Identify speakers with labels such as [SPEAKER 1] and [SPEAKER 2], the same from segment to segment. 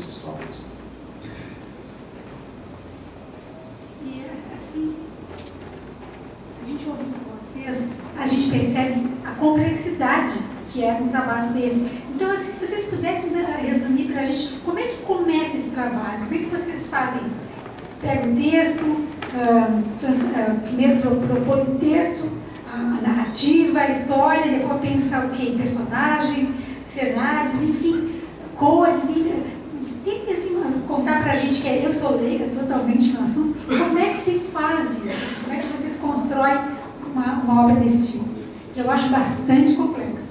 [SPEAKER 1] esses tópicos.
[SPEAKER 2] E assim, a gente ouvindo vocês, a gente percebe a complexidade que é um trabalho desse. Então, assim, se vocês pudessem resumir para a gente, como é que começa esse trabalho? Como é que vocês fazem isso? Pega o texto, primeiro propõe o texto, a narrativa, a história, depois pensa o quê? Personagens, cenários, enfim, cores, enfim. Tem que assim, contar para a gente, que eu sou leiga totalmente no assunto, como é que se faz isso? Como é que vocês constroem uma obra desse tipo? Que eu acho bastante complexo.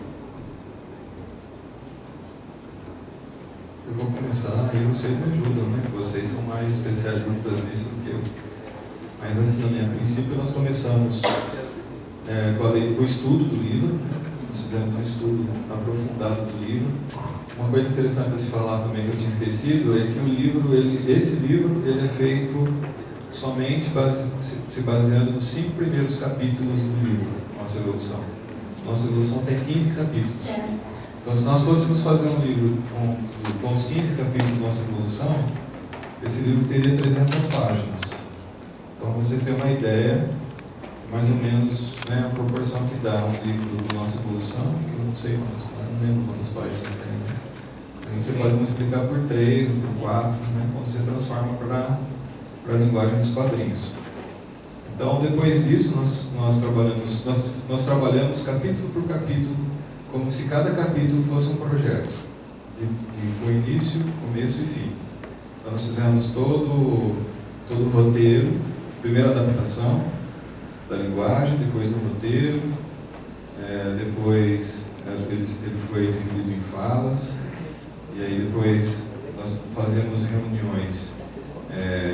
[SPEAKER 3] Eu vou começar, e vocês me ajudam, né? Vocês são mais especialistas nisso do que eu. Mas assim, a princípio nós começamos com o estudo do livro, né? Nós fizemos um estudo aprofundado do livro. Uma coisa interessante a se falar também que eu tinha esquecido é que o livro, esse livro, ele é feito somente se baseando nos 5 primeiros capítulos do livro, Nossa Evolução. Nossa Evolução tem 15 capítulos.
[SPEAKER 2] Certo.
[SPEAKER 3] Então, se nós fôssemos fazer um livro com os 15 capítulos da Nossa Evolução, esse livro teria 300 páginas. Então, vocês têm uma ideia, mais ou menos, né, a proporção que dá um livro da Nossa Evolução. Eu não sei não lembro quantas páginas tem, né? Mas você pode multiplicar por 3 ou por 4, né, quando você transforma para a linguagem dos quadrinhos. Então, depois disso, nós trabalhamos capítulo por capítulo, como se cada capítulo fosse um projeto, com início, começo e fim. Então, nós fizemos todo o roteiro, primeiro a adaptação da linguagem, depois do roteiro, depois ele foi dividido em falas, e aí depois nós fazemos reuniões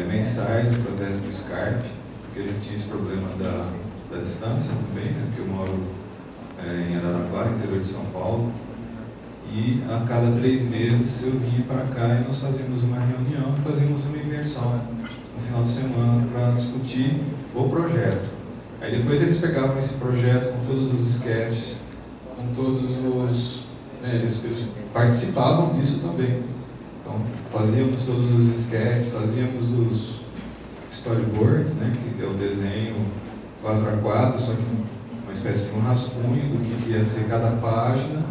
[SPEAKER 3] mensais através do Skype, porque a gente tinha esse problema da distância também, né, porque eu moro em Araraquara, interior de São Paulo, e a cada 3 meses eu vinha para cá e nós fazíamos uma reunião, fazíamos uma imersão no final de semana para discutir o projeto. Aí depois eles pegavam esse projeto com todos os sketches, com todos os... eles participavam disso também. Então fazíamos todos os sketches, fazíamos os storyboard, né, que é o desenho quadro a quadro, só que uma espécie de um rascunho do que ia ser cada página,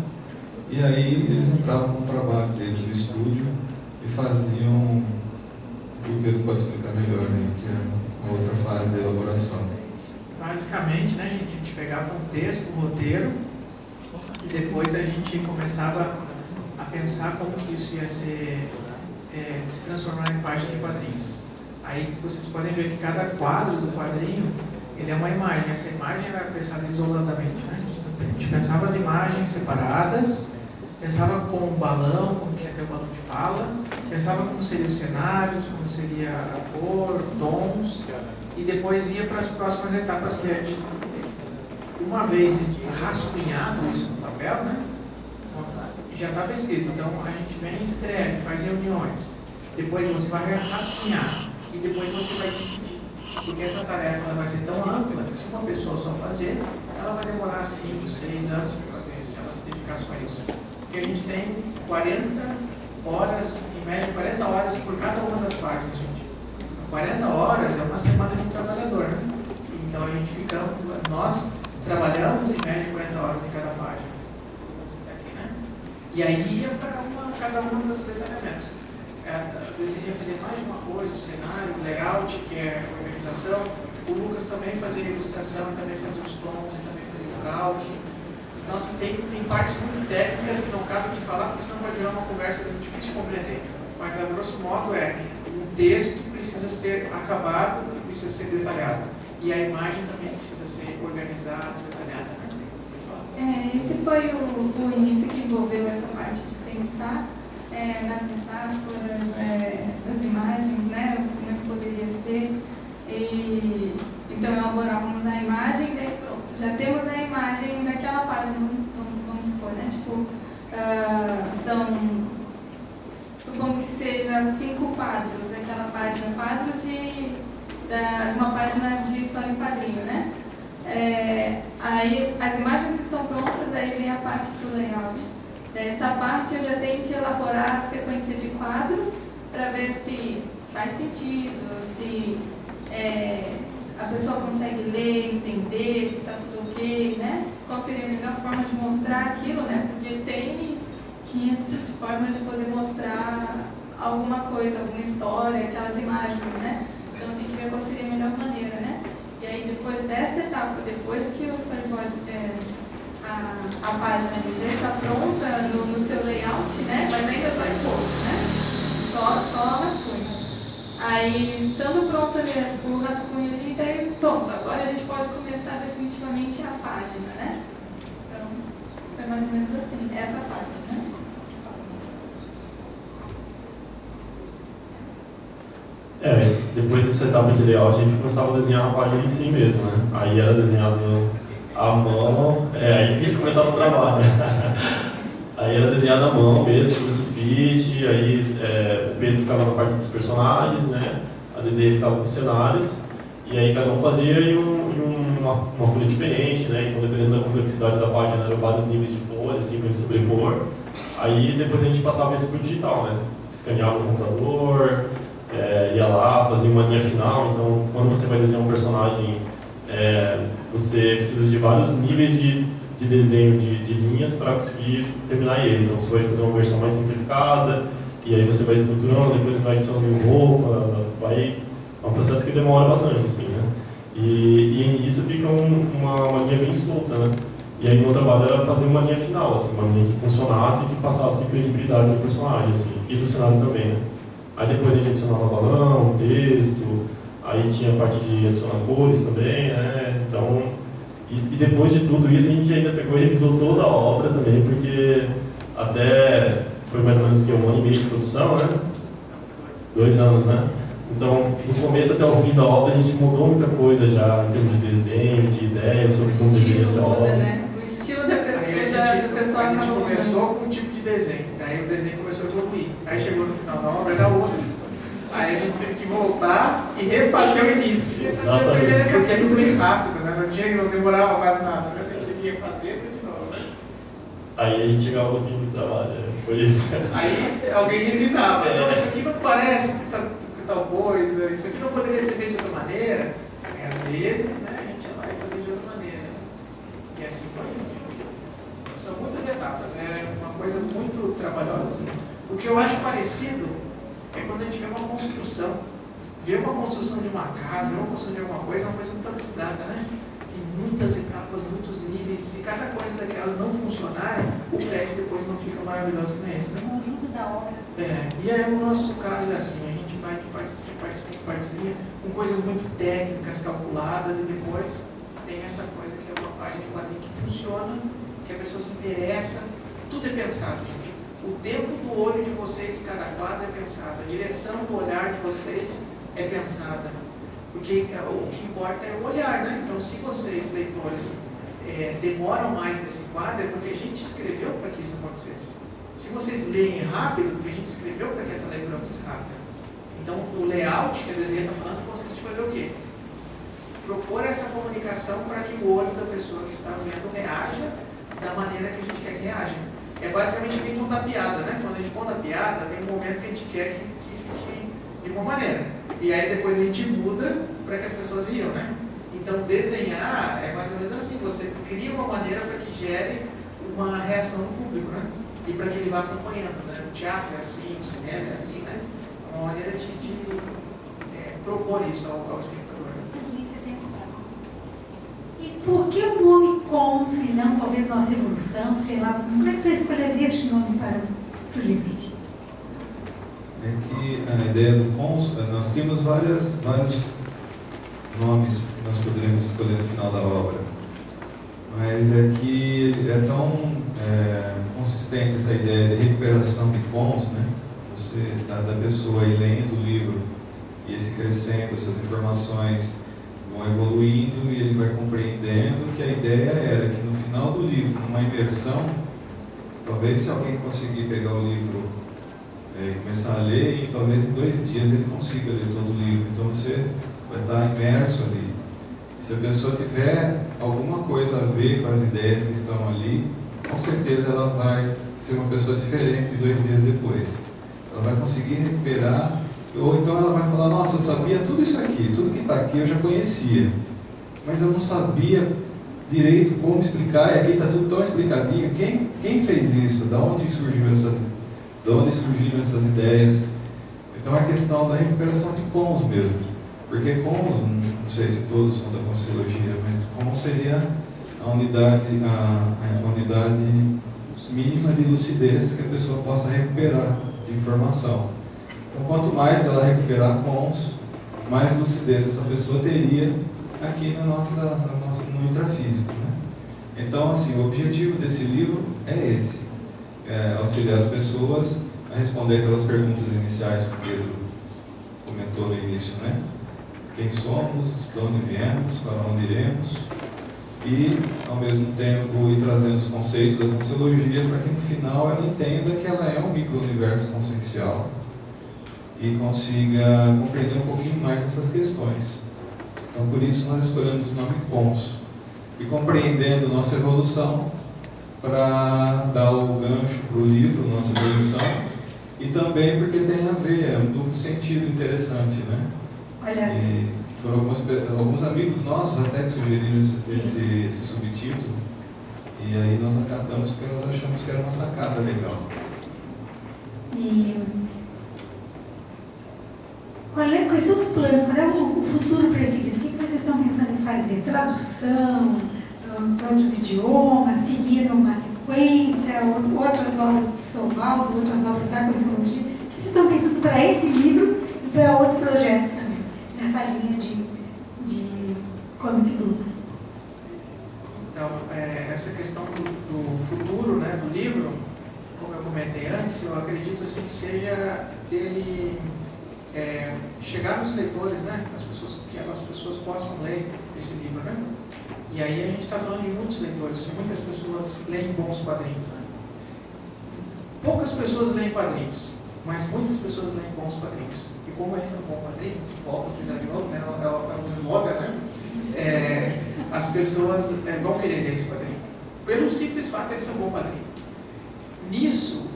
[SPEAKER 3] e aí eles entravam no trabalho deles no estúdio e faziam, o Pedro pode explicar melhor, né, que é uma outra fase da elaboração.
[SPEAKER 1] Basicamente, né, a gente pegava um texto, um roteiro, e depois a gente começava a pensar como que isso ia ser, se transformar em página de quadrinhos. Aí vocês podem ver que cada quadro do quadrinho, ele é uma imagem. Essa imagem era pensada isoladamente, né? A gente pensava as imagens separadas, pensava com um balão, como que ia ter o balão de fala, pensava como seriam os cenários, como seria a cor, tons, e depois ia para as próximas etapas, que é uma vez rascunhado isso no papel, né? Já estava escrito. Então a gente vem e escreve, faz reuniões. Depois você vai rascunhar e depois você vai dividir. Porque essa tarefa ela vai ser tão ampla que se uma pessoa só fazer, ela vai demorar 5, 6 anos para fazer, se ela se dedicar só a isso. Porque a gente tem 40 horas, em média 40 horas por cada uma das páginas, gente. 40 horas é uma semana de um trabalhador, né? Então a gente nós trabalhamos em média 40 horas em cada página. Aqui, né? E aí ia para cada um dos detalhamentos. Desejaria fazer mais de uma coisa, o cenário, o layout, que é a organização. O Lucas também fazia ilustração, também fazia os tons, também fazia o calque. Então, assim, tem partes muito técnicas que não cabem de falar, porque senão vai virar uma conversa difícil de compreender. Mas, a grosso modo, o texto precisa ser acabado, precisa ser detalhado. E a imagem também precisa ser organizada, detalhada.
[SPEAKER 4] Esse foi o início que envolveu essa parte de pensar nas metáforas, das imagens, né, como é que poderia ser. Então, elaborávamos a imagem, daí pronto, já temos a imagem daquela página, vamos supor, né, tipo, supomos que seja 5 quadros, aquela página, quadros de uma página de história em quadrinho, né. Aí as imagens estão prontas, aí vem a parte do layout. Dessa parte eu já tenho que elaborar a sequência de quadros para ver se faz sentido, se a pessoa consegue ler, entender, se está tudo ok, né? Qual seria a melhor forma de mostrar aquilo, né? Porque tem 500 formas de poder mostrar alguma coisa, alguma história, aquelas imagens, né? Então tem que ver qual seria a melhor maneira, né? E aí depois dessa etapa, depois que o storyboard, a página já está pronta no seu layout, né? Mas ainda só esboço, né? Só rascunho. Aí, estando pronto ali o rascunho ali, daí pronto, agora a gente pode começar definitivamente a página, né? Então, foi mais ou menos assim, essa parte, né?
[SPEAKER 5] Depois dessa etapa de layout, a gente começava a desenhar a página em si mesmo, né? Aí era desenhado à mão, aí que a gente começava a trabalhar, né? Aí era desenhado à mão mesmo, com o sulfite, aí o Pedro ficava na parte dos personagens, né? A desenho ficava com os cenários, e aí cada um fazia em uma folha diferente, né? Então, dependendo da complexidade da página, eram vários níveis de folha, assim, para a gente sobrepor. Aí depois a gente passava isso para o digital, né? Escaneava no computador, ia lá, fazia uma linha final. Então, quando você vai desenhar um personagem, você precisa de vários níveis de desenho de linhas para conseguir terminar ele. Então, você vai fazer uma versão mais simplificada, e aí você vai estruturando, depois vai adicionando roupa, é um processo que demora bastante, assim, né? E isso fica uma linha bem solta, né? E aí, o meu trabalho era fazer uma linha final, assim, uma linha que funcionasse e que passasse credibilidade do personagem, assim, e do cenário também, né? Aí depois a gente adicionava balão, texto, aí tinha a parte de adicionar cores também, né? Então, e depois de tudo isso a gente ainda pegou e revisou toda a obra também, porque até foi mais ou menos o que, 1 ano e meio de produção, né? 2 anos, né? Então, do começo até o fim da obra a gente mudou muita coisa já, em termos de desenho, de ideia, sobre como deveria ser a obra.
[SPEAKER 4] Né? O estilo da pessoa
[SPEAKER 1] a gente começou com um tipo de desenho, aí o desenho começou a evoluir. Aí chegou no final da obra, era outro. Aí a gente teve que voltar e refazer o início.
[SPEAKER 5] Exatamente.
[SPEAKER 1] Porque é tudo bem rápido, né? Não demorava quase nada, né? Teve que refazer tudo de novo, né?
[SPEAKER 5] Aí a gente chegava no fim do trabalho, foi isso.
[SPEAKER 1] Aí alguém revisava. Não, isso aqui não parece que tal coisa, isso aqui não poderia ser feito de outra maneira. E às vezes, né, a gente ia lá e fazia de outra maneira. E assim foi. São muitas etapas, é uma coisa muito trabalhosa. O que eu acho parecido é quando a gente vê uma construção. Ver uma construção de uma casa, ver uma construção de alguma coisa, é uma coisa muito abstrata, né? Tem muitas etapas, muitos níveis, e se cada coisa daquelas não funcionar, o prédio depois não fica maravilhoso como esse, né?
[SPEAKER 2] O conjunto da obra.
[SPEAKER 1] E aí o nosso caso é assim, a gente vai de partezinha, com coisas muito técnicas, calculadas, e depois tem essa coisa que é uma página de quadrinho que funciona, que a pessoa se interessa, tudo é pensado, gente. O tempo do olho de vocês em cada quadro é pensado, a direção do olhar de vocês é pensada, porque o que importa é o olhar, né? Então, se vocês, leitores, demoram mais nesse quadro, é porque a gente escreveu para que isso acontecesse. Se vocês leem rápido, porque a gente escreveu para que essa leitura fosse rápida. Então, o layout que a desenho está falando consiste em fazer o quê? Propor essa comunicação para que o olho da pessoa que está vendo reaja da maneira que a gente quer que reaja. É basicamente quem conta a piada, né? Quando a gente conta a piada, tem um momento que a gente quer que fique de uma maneira. E aí depois a gente muda para que as pessoas riam, né? Então, desenhar é mais ou menos assim. Você cria uma maneira para que gere uma reação do público, né? E para que ele vá acompanhando, né? O teatro é assim, o cinema é assim, né? É uma maneira de propor isso ao espectador.
[SPEAKER 2] Tudo isso é pensado. E por que o nome Cons, e não talvez nossa evolução, sei lá, como é que foi a escolha deste nome para o livro?
[SPEAKER 3] É que a ideia do Cons, nós tínhamos vários nomes que nós poderíamos escolher no final da obra, mas é que é tão consistente essa ideia de recuperação de Cons, né? Você, da pessoa aí lendo o livro e esse crescendo, essas informações vão evoluindo e ele vai compreendendo que a ideia era que no final do livro, numa imersão, talvez se alguém conseguir pegar o livro e começar a ler, e talvez em 2 dias ele consiga ler todo o livro. Então você vai estar imerso ali. E se a pessoa tiver alguma coisa a ver com as ideias que estão ali, com certeza ela vai ser uma pessoa diferente 2 dias depois. Ela vai conseguir recuperar, ou então ela vai falar, nossa, eu sabia tudo isso aqui, tudo que está aqui eu já conhecia, mas eu não sabia direito como explicar, e aqui está tudo tão explicadinho. Quem fez isso? De onde surgiram essas ideias? Então é a questão da recuperação de cons mesmo, porque cons, não sei se todos são da Conscienciologia, mas cons seria a unidade mínima de lucidez que a pessoa possa recuperar de informação. Então, quanto mais ela recuperar cons, mais lucidez essa pessoa teria aqui no intrafísico, né? Então, assim, o objetivo desse livro é esse, auxiliar as pessoas a responder aquelas perguntas iniciais que o Pedro comentou no início, né? Quem somos, de onde viemos, para onde iremos, e, ao mesmo tempo, ir trazendo os conceitos da Conscienciologia para que, no final, ela entenda que ela é um micro-universo consciencial e consiga compreender um pouquinho mais essas questões. Então, por isso, nós escolhemos o nome Cons. E compreendendo nossa evolução, para dar o gancho para o livro, nossa evolução, e também porque tem a ver, é um duplo sentido interessante, né?
[SPEAKER 2] Olha.
[SPEAKER 3] E foram alguns amigos nossos até que sugeriram esse subtítulo, e aí nós acatamos porque nós achamos que era uma sacada legal.
[SPEAKER 2] E quais são os planos? Qual é o futuro para esse livro? O que vocês estão pensando em fazer? Tradução para outros idiomas, seguir numa sequência, outras obras de São Paulo, outras obras da Conscienciologia? O que vocês estão pensando para esse livro e para outros projetos também, nessa linha de comic books?
[SPEAKER 1] Então, essa questão do futuro, né, do livro, como eu comentei antes, eu acredito assim, que seja dele chegar nos leitores, né, que as pessoas possam ler esse livro, né? E aí a gente está falando de muitos leitores, que muitas pessoas leem bons quadrinhos, né? Poucas pessoas leem quadrinhos, mas muitas pessoas leem bons quadrinhos. E como esse é um bom quadrinho, volto a frisar de novo, né? É um slogan, né? As pessoas vão querer ler esse quadrinho, pelo simples fato de ele ser um bom quadrinho. Nisso,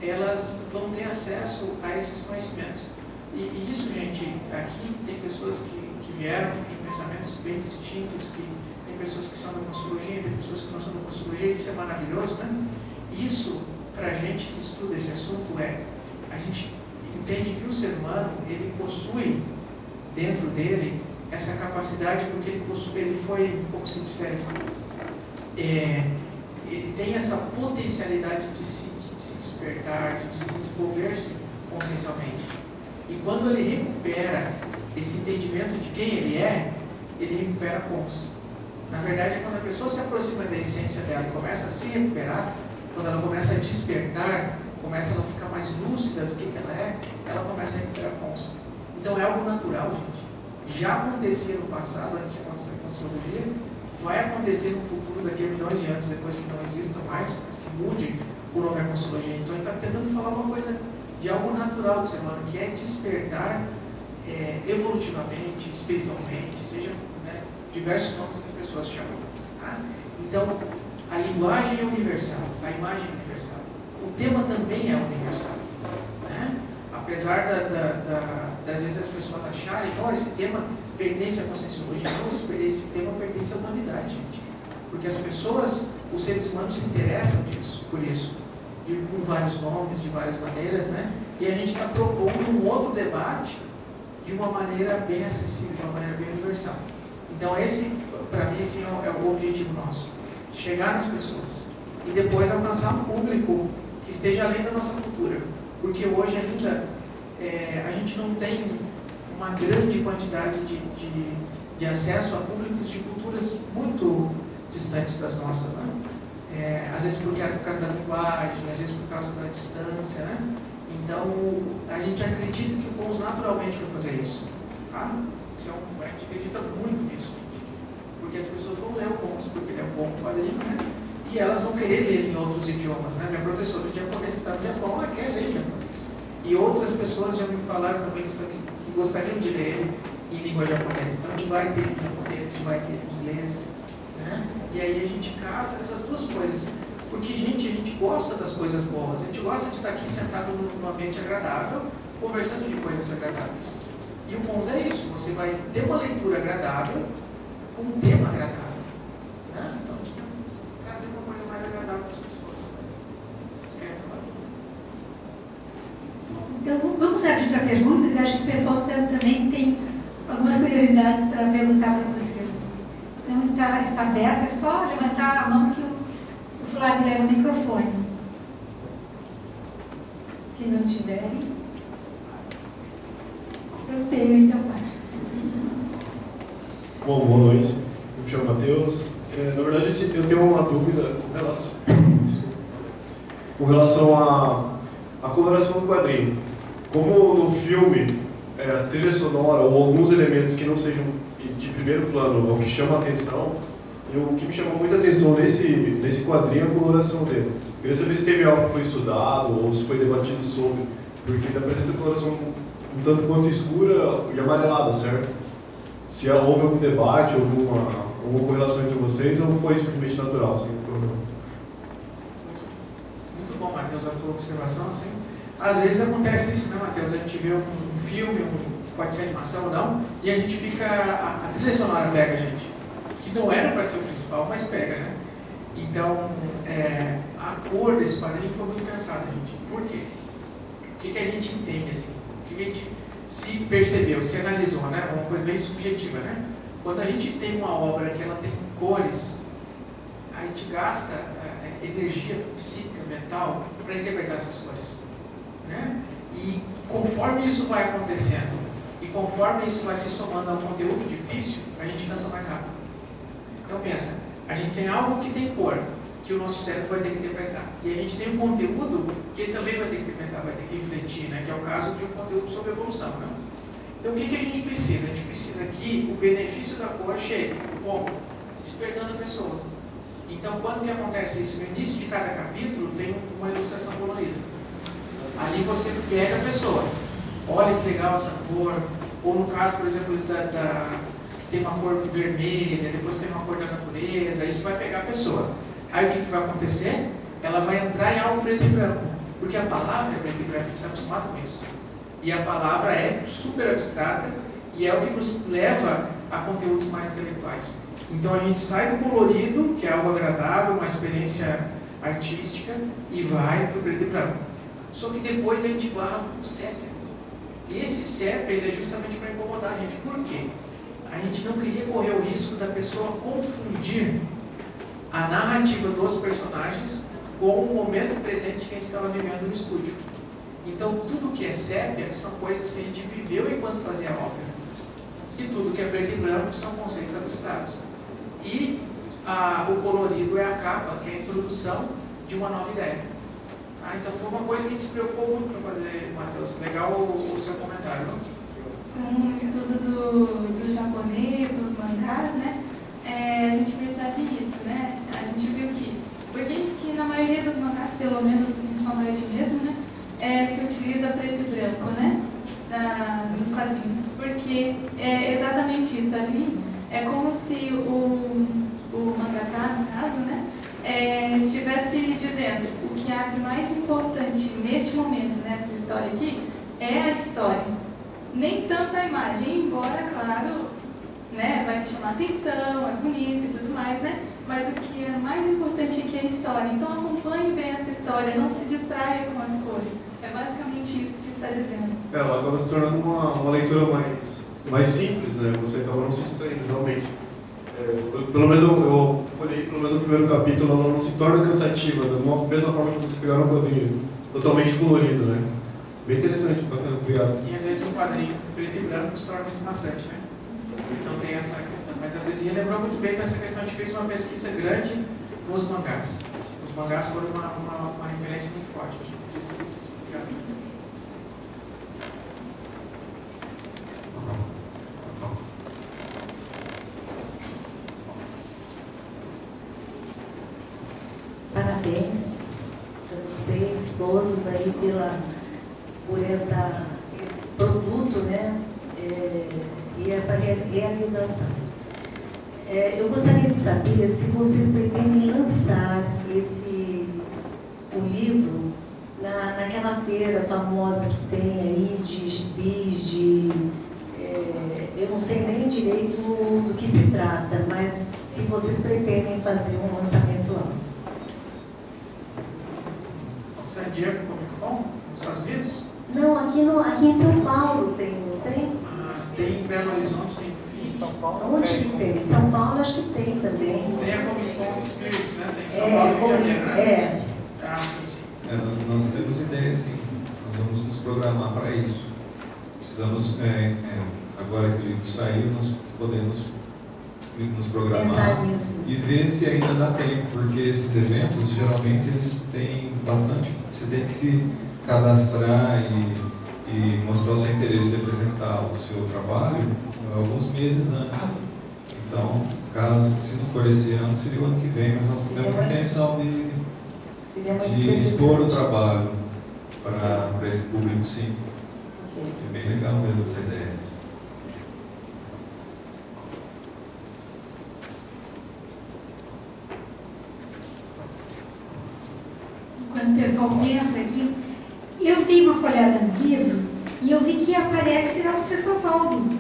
[SPEAKER 1] elas vão ter acesso a esses conhecimentos. E isso, gente, aqui tem pessoas que vieram, que têm pensamentos bem distintos, que tem pessoas que são da Conscienciologia, tem pessoas que não são da Conscienciologia, isso é maravilhoso, né? Isso, para a gente que estuda esse assunto, a gente entende que o ser humano, ele possui dentro dele essa capacidade, porque ele foi, como se disser, ele tem essa potencialidade de se despertar, de desenvolver-se consciencialmente. E quando ele recupera esse entendimento de quem ele recupera cons. Na verdade, quando a pessoa se aproxima da essência dela e começa a se recuperar, quando ela começa a despertar, começa a ela ficar mais lúcida do que ela é, ela começa a recuperar cons. Então é algo natural, gente. Já acontecia no passado, antes de acontecer a Conscienciologia, vai acontecer no futuro, daqui a milhões de anos, depois que não exista mais, mas que mude o nome da Conscienciologia. Então a gente está tentando falar uma coisa de algo natural do ser humano, que é despertar evolutivamente, espiritualmente, seja, né, diversos nomes que as pessoas chamam. Tá? Então, a linguagem é universal, a imagem é universal. O tema também é universal. Né? Apesar das vezes as pessoas acharem que esse tema pertence à Conscienciologia, não, esse tema pertence à humanidade, gente. Porque as pessoas, os seres humanos se interessam por isso. Por vários nomes, de várias maneiras, né? E a gente está propondo um outro debate de uma maneira bem acessível, de uma maneira bem universal. Então esse, para mim, esse é o objetivo nosso. Chegar nas pessoas e depois alcançar um público que esteja além da nossa cultura. Porque hoje ainda a gente não tem uma grande quantidade de acesso a públicos de culturas muito distantes das nossas, né? Às vezes por causa da linguagem, às vezes por causa da distância, né? Então, a gente acredita que o Cons naturalmente vai fazer isso. Tá? A gente acredita muito nisso. Porque as pessoas vão ler o Cons, porque ele é um bom quadrinho, né? E elas vão querer ler em outros idiomas, né? Minha professora de japonês está no Japão, ela quer ler em japonês. E outras pessoas já me falaram também que gostariam de ler ele em língua japonesa. Então, a gente vai ter em japonês, a gente vai ter em inglês, né? E aí a gente casa essas duas coisas. Porque, gente, a gente gosta das coisas boas, a gente gosta de estar aqui sentado num ambiente agradável, conversando de coisas agradáveis. E o Pons é isso, você vai ter uma leitura agradável com um tema agradável. Né? Então, a gente tem que trazer uma coisa mais agradável para as pessoas. Vocês querem falar?
[SPEAKER 2] Então, vamos abrir para perguntas. Acho que o pessoal também tem algumas curiosidades para perguntar para vocês. Então, está aberto, é só levantar a mão que o Flávio leva o microfone. Se não tiverem, eu tenho, então vai.
[SPEAKER 6] Bom, boa noite. Eu me chamo Matheus. Na verdade, eu tenho uma dúvida com relação à coloração do quadrinho. Como no filme, a trilha sonora ou alguns elementos que não sejam de primeiro plano ou que chamam a atenção, o que me chamou muita atenção nesse quadrinho é a coloração dele. Eu queria saber se teve algo que foi estudado ou se foi debatido sobre, porque ele apresenta a coloração um tanto quanto escura e amarelada, certo? Se houve algum debate, alguma correlação entre vocês, ou foi simplesmente natural? Assim,
[SPEAKER 1] muito bom, Matheus, a tua observação. Assim, às vezes acontece isso, né, Matheus? A gente vê um filme, pode ser animação ou não, e a gente fica. A trilha sonora pega a gente, que não era para ser o principal, mas pega, né? Então, a cor desse quadrinho foi muito pensada, gente. Por quê? O que a gente entende, assim? O que a gente se percebeu, se analisou, né? Uma coisa bem subjetiva, né? Quando a gente tem uma obra que ela tem cores, a gente gasta energia psíquica, mental, para interpretar essas cores, né? E conforme isso vai acontecendo, e conforme isso vai se somando a um conteúdo difícil, a gente cansa mais rápido. Então pensa, a gente tem algo que tem cor, que o nosso cérebro vai ter que interpretar. E a gente tem um conteúdo que ele também vai ter que interpretar, vai ter que refletir, né? Que é o caso de um conteúdo sobre evolução, né? Então o que a gente precisa? A gente precisa que o benefício da cor chegue, como? Despertando a pessoa. Então quando que acontece isso? No início de cada capítulo tem uma ilustração colorida. Ali você pega a pessoa, olha que legal essa cor, ou no caso, por exemplo, que tem uma cor vermelha, depois tem uma cor da natureza, isso vai pegar a pessoa. Aí o que vai acontecer? Ela vai entrar em algo preto e branco, porque a palavra é preto e branco, a gente está acostumado com isso. E a palavra é super abstrata e é o que nos leva a conteúdos mais intelectuais. Então a gente sai do colorido, que é algo agradável, uma experiência artística, e vai para o preto e branco. Só que depois a gente vai para o sépia. E esse sépia ele é justamente para incomodar a gente. Por quê? A gente não queria correr o risco da pessoa confundir a narrativa dos personagens com o momento presente que a gente estava vivendo no estúdio. Então, tudo que é sépia são coisas que a gente viveu enquanto fazia a ópera. E tudo que é preto e branco são conceitos abstratos. E o colorido é a capa, que é a introdução de uma nova ideia. Então, foi uma coisa que a gente se preocupou muito para fazer, Matheus. Legal o seu comentário, não?
[SPEAKER 4] Um estudo do japonês, dos mangás, né? A gente percebe isso, né? A gente viu que na maioria dos mangás, pelo menos em sua maioria mesmo, né? Se utiliza preto e branco, né? Nos quadrinhos. Porque é exatamente isso ali. É como se o mangaka, no caso, né? Estivesse dizendo o que há de mais importante neste momento, nessa história aqui, é a história. Nem tanto a imagem, embora, claro, né, vai te chamar atenção, é bonito e tudo mais, né? Mas o que é mais importante aqui é a história. Então acompanhe bem essa história, não se distraia com as cores. É basicamente isso que está dizendo.
[SPEAKER 6] Ela acaba se tornando uma leitura mais simples, né? Você acaba não se distraindo, realmente. Pelo menos eu falei, pelo menos no primeiro capítulo, ela não se torna cansativa, da mesma forma que você pegar um quadrinho totalmente colorido, né? Bem interessante, bacana, obrigado.
[SPEAKER 1] E às vezes um quadrinho preto e branco se torna muito maçante, né? Então tem essa questão. Mas a Desinha lembrou muito bem dessa questão. A gente fez uma pesquisa grande nos mangás. Os mangás foram uma referência muito forte. Obrigado.
[SPEAKER 7] Parabéns para vocês todos aí por esse produto, né? E essa realização. Eu gostaria de saber se vocês pretendem lançar esse o livro naquela feira famosa que tem aí de gibis, eu não sei nem direito do que se trata, mas se vocês pretendem fazer um lançamento lá.
[SPEAKER 1] San Diego Comic Con, nos Estados Unidos?
[SPEAKER 7] Não, aqui em São Paulo tem, não tem?
[SPEAKER 1] Tem em Belo Horizonte, tem em São Paulo.
[SPEAKER 7] Onde que tem? Em São Paulo acho que tem também.
[SPEAKER 1] Tem a Comic Con Experience, né? Tem em São Paulo e Rio de Janeiro, né? Ah, sim, sim.
[SPEAKER 3] Nós temos ideia, sim. Nós vamos nos programar para isso. Precisamos, agora que o livro saiu, nós podemos nos programar e ver se ainda dá tempo, porque esses eventos, geralmente, eles têm bastante... Você tem que se cadastrar e mostrar o seu interesse em apresentar o seu trabalho alguns meses antes. Então, caso, se não for esse ano, seria o ano que vem, mas nós temos a intenção de expor o trabalho para esse público, sim. É bem legal mesmo essa ideia.
[SPEAKER 2] Quando o pessoal pensa aqui, eu dei uma folhada no livro e eu vi que aparece lá o professor Valdo.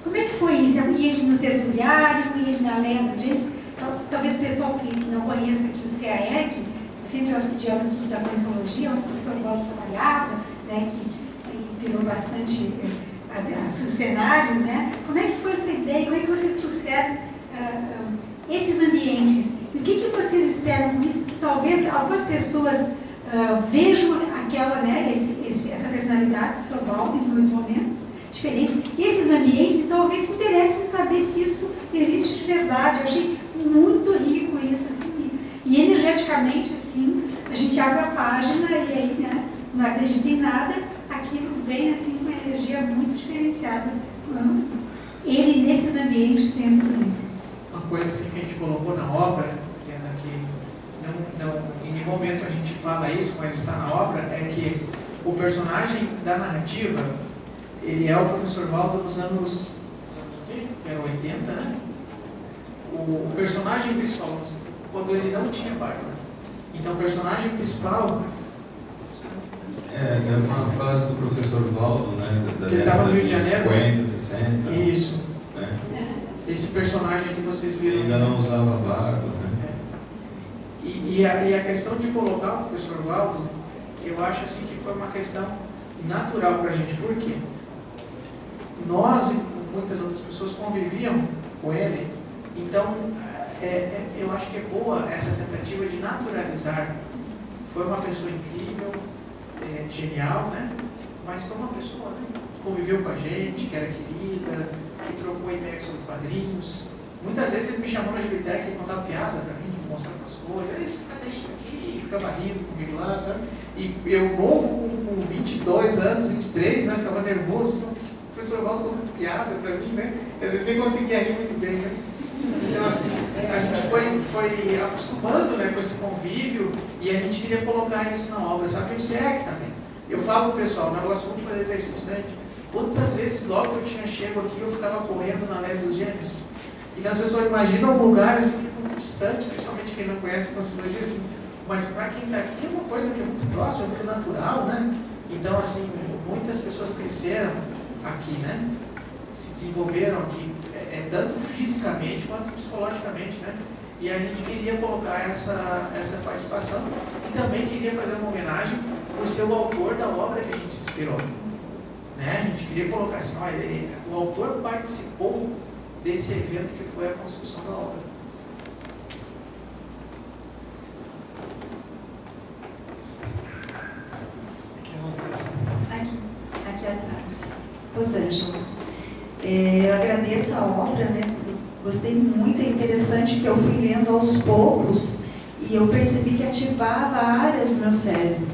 [SPEAKER 2] Como é que foi isso? E ele no tertuliário, e ele na lenda, gente, talvez o pessoal que não conheça aqui o CAEC, o Centro de Alto Estudo da Conscienciologia, onde o professor Valdo trabalhava, né, que inspirou bastante os cenários, né? Como é que foi essa ideia? Como é que vocês trouxeram esses ambientes? E o que vocês esperam com isso? Porque talvez algumas pessoas vejam aquela, né, essa personalidade do professor Valdo em dois momentos diferentes, esses ambientes, e talvez se interessem em saber se isso existe de verdade. Eu achei muito rico isso, assim, e energeticamente, assim, a gente abre a página e aí, né, não acredita em nada, aquilo vem, assim, com uma energia muito diferenciada. Ele nesses ambientes dentro do livro.
[SPEAKER 1] Uma coisa, assim, que a gente colocou na obra, que em nenhum momento a gente fala isso, mas está na obra, é que o personagem da narrativa, ele é o professor Valdo nos anos, que era 80, né? O personagem principal, quando ele não tinha barba. Então, o personagem principal...
[SPEAKER 3] É uma frase do professor Valdo, né?
[SPEAKER 1] Ele estava no Rio de Janeiro.
[SPEAKER 3] 50, 60.
[SPEAKER 1] Isso.
[SPEAKER 3] Né?
[SPEAKER 1] Esse personagem que vocês viram...
[SPEAKER 3] Ele ainda não usava barba, né?
[SPEAKER 1] E a questão de colocar o professor Valdo, eu acho assim que foi uma questão natural para a gente. Por quê? Nós e muitas outras pessoas conviviam com ele, então eu acho que é boa essa tentativa de naturalizar. Foi uma pessoa incrível, genial, né? Mas foi uma pessoa, né, que conviveu com a gente, que era querida, que trocou ideias sobre quadrinhos. Muitas vezes ele me chamou na biblioteca e contava piada para mim, mostrando as coisas. Esse quadrinho aqui, e ficava rindo comigo lá, sabe? E eu novo, com 22 anos, 23, né? Ficava nervoso, assim, o professor Valdo contando piada para mim, né? Às vezes nem conseguia rir muito bem, né? Então, assim, a gente foi acostumando, né, com esse convívio, e a gente queria colocar isso na obra, sabe? O SEG também. Eu falo pro pessoal, eu gosto muito de fazer exercício, né? Quantas vezes, logo que eu tinha chego aqui, eu ficava correndo na Leve dos Gêmeos. Então as pessoas imaginam um lugar assim, que é muito distante, principalmente quem não conhece a Conscienciologia, assim, mas para quem está aqui é uma coisa que é muito próxima, muito natural, né? Então, assim, muitas pessoas cresceram aqui, né? Se desenvolveram aqui, tanto fisicamente quanto psicologicamente, né? E a gente queria colocar essa participação e também queria fazer uma homenagem por ser o autor da obra que a gente se inspirou. Né? A gente queria colocar assim, olha, o autor participou desse evento que foi a construção da obra.
[SPEAKER 7] Aqui atrás. Rosângela, eu agradeço a obra, né? Gostei muito, é interessante que eu fui lendo aos poucos e eu percebi que ativava áreas no meu cérebro.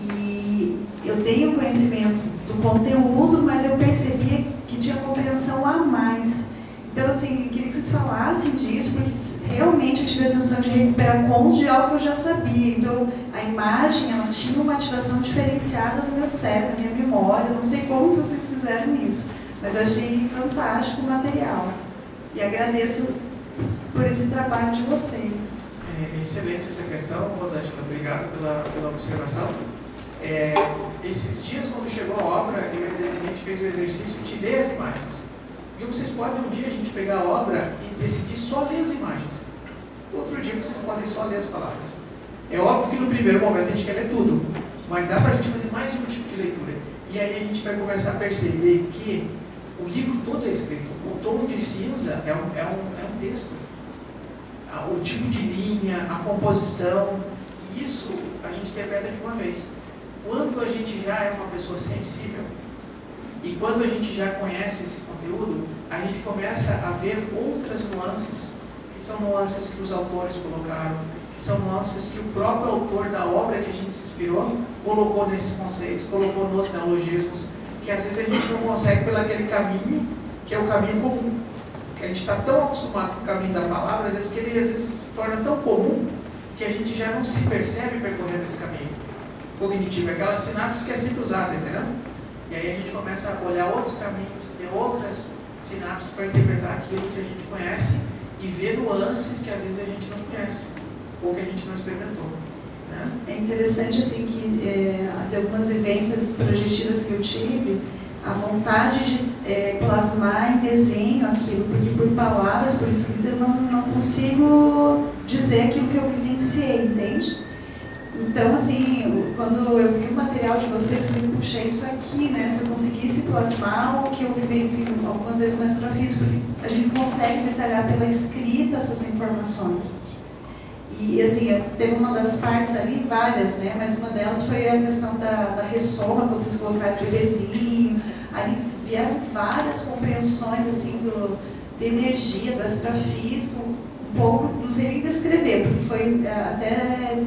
[SPEAKER 7] E eu tenho conhecimento do conteúdo, mas eu percebi que tinha compreensão a mais. Então, assim, eu queria que vocês falassem disso, porque realmente eu tive a sensação de recuperar contos de algo que eu já sabia. Então, a imagem, ela tinha uma ativação diferenciada no meu cérebro, na minha memória. Eu não sei como vocês fizeram isso, mas eu achei fantástico o material. E agradeço por esse trabalho de vocês.
[SPEAKER 1] excelente essa questão, Rosângela, obrigado pela observação. Esses dias, quando chegou a obra, eu e a gente fez o exercício de ler as imagens. E vocês podem um dia a gente pegar a obra e decidir só ler as imagens. Outro dia vocês podem só ler as palavras. É óbvio que no primeiro momento a gente quer ler tudo, mas dá para a gente fazer mais de um tipo de leitura. E aí a gente vai começar a perceber que o livro todo é escrito. O tom de cinza é um texto. O tipo de linha, a composição, isso a gente interpreta de uma vez. Quando a gente já é uma pessoa sensível e quando a gente já conhece esse conteúdo, a gente começa a ver outras nuances, que são nuances que os autores colocaram, que são nuances que o próprio autor da obra que a gente se inspirou colocou nesses conceitos, colocou nos neologismos, que às vezes a gente não consegue pelo aquele caminho, que é o caminho comum. A gente está tão acostumado com o caminho da palavra, às vezes que ele às vezes se torna tão comum que a gente já não se percebe percorrendo esse caminho cognitivo, aquela sinapse que é sempre usada, entendeu? E aí a gente começa a olhar outros caminhos, ter outras sinapses para interpretar aquilo que a gente conhece e ver nuances que às vezes a gente não conhece ou que a gente não experimentou. Né?
[SPEAKER 7] É interessante assim que de algumas vivências projetivas que eu tive, a vontade de plasmar em desenho aquilo, porque por palavras, por escrita, eu não consigo dizer aquilo que eu vivenciei, entende? Então, assim, quando eu vi o material de vocês, eu falei, puxa, isso aqui, né? Se eu conseguisse plasmar o que eu vivencio, algumas vezes no extrafísico, a gente consegue detalhar pela escrita essas informações. E, assim, teve uma das partes ali, várias, né? Mas uma delas foi a questão da ressoma, quando vocês colocaram o bebezinho. Ali vieram várias compreensões, assim, de energia, do extrafísico, um pouco, não sei nem descrever, porque foi até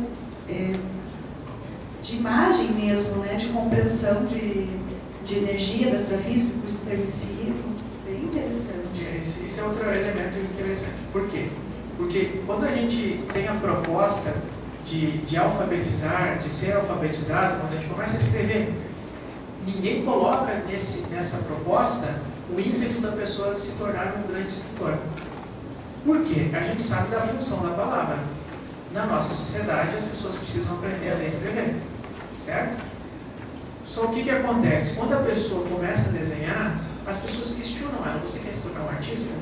[SPEAKER 7] de imagem mesmo, né? De compreensão de energia, do extrafísico, do intermissivo, bem interessante.
[SPEAKER 1] Isso é outro elemento interessante. Por quê? Porque quando a gente tem a proposta de alfabetizar, de ser alfabetizado, quando a gente começa a escrever, ninguém coloca nessa proposta o ímpeto da pessoa de se tornar um grande escritor. Por quê? A gente sabe da função da palavra. Na nossa sociedade, as pessoas precisam aprender a ler e escrever, certo? Só o que acontece? Quando a pessoa começa a desenhar, as pessoas questionam ela, você quer se tornar um artista?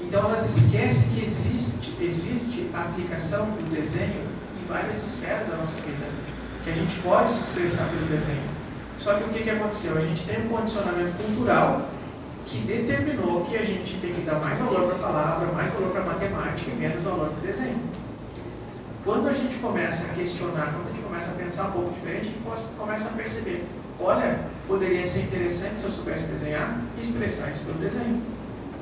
[SPEAKER 1] Então elas esquecem que existe a aplicação do desenho em várias esferas da nossa vida, que a gente pode se expressar pelo desenho. Só que o que aconteceu? A gente tem um condicionamento cultural que determinou que a gente tem que dar mais valor para a palavra, mais valor para a matemática e menos valor para o desenho. Quando a gente começa a questionar, quando a gente começa a pensar um pouco diferente, a gente começa a perceber, olha, poderia ser interessante se eu soubesse desenhar e expressar isso pelo desenho.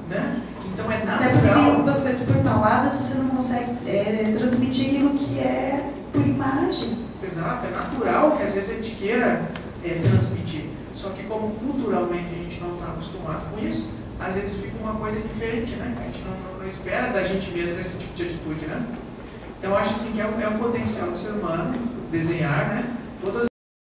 [SPEAKER 1] Né? Então é natural.
[SPEAKER 7] Até porque algumas coisas por palavras você não consegue transmitir aquilo que é por imagem.
[SPEAKER 1] Exato, é natural que às vezes a gente queira transmitir. Só que como culturalmente a gente não está acostumado com isso, às vezes fica uma coisa diferente, né? A gente não espera da gente mesmo esse tipo de atitude, né? Então eu acho assim que é um potencial do ser humano desenhar, né? Todas